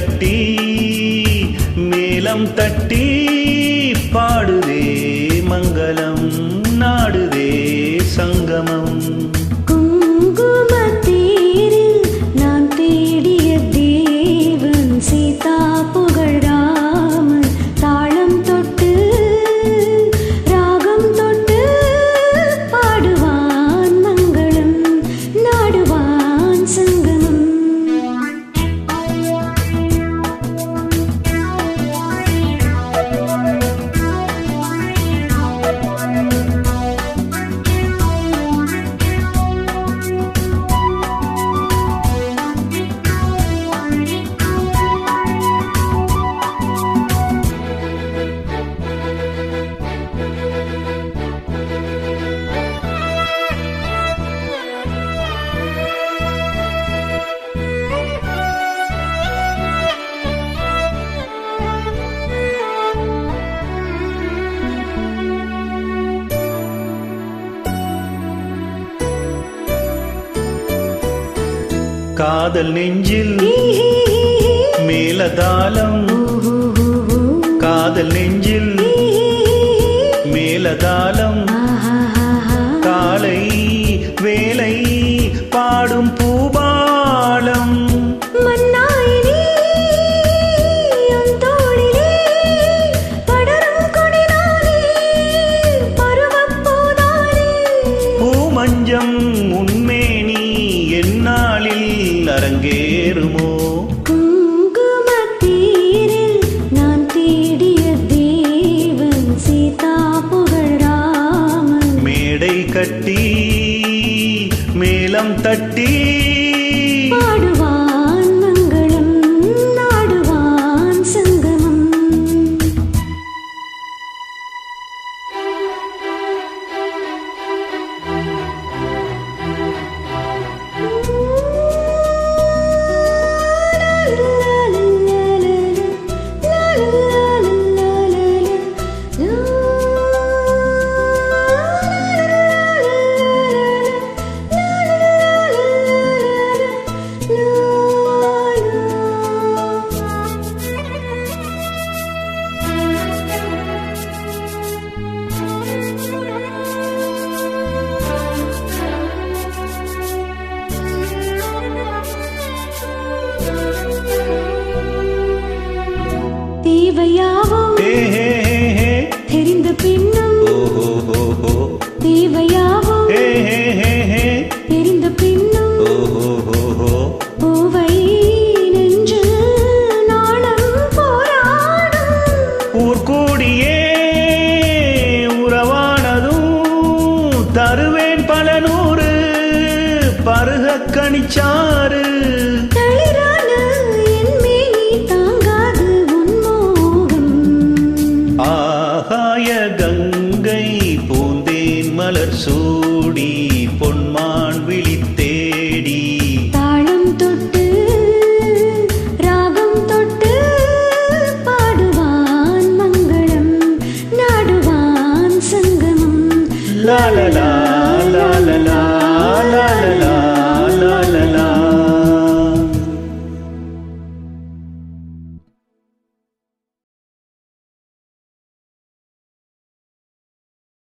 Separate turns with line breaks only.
கட்டி மேளம் தட்டி பாடுதே மங்களம் நாடுதே சங்கமம். காதல் நெஞ்சில் மேலதாளம் காதல் நெஞ்சில் மேலதாளம் காலை வேலை பாடும் பூபாலம். பூமஞ்சம் உன்மேனி என்னாளில் அரங்கேறுமோ?
குங்குமத்தீரில் நான் தேடிய தேவன் சீதா புகழாமன்.
மேடை கட்டி மேளம் தட்டி
பாடுவான் மங்களம் நாடுவான் சங்கமம். தேவையாவும் தெரிந்த பின்னும் தேவையாவும் தெரிந்த பின்னும் பூவை நெஞ்சு நாளும் போராடும்.
ஊர்கூடியே உறவானதும் தருவேன் பல நூறு பருக கணிச்சாறு. ஆகாய கங்கை பூந்தேன் மலர் சூடி பொன்மான் விழித்தேடி
தாளம் தொட்டு ராகம் தொட்டு பாடுவான் மங்களம் நாடுவான் சங்கமம்.
லாலலா லாலலா லாலலா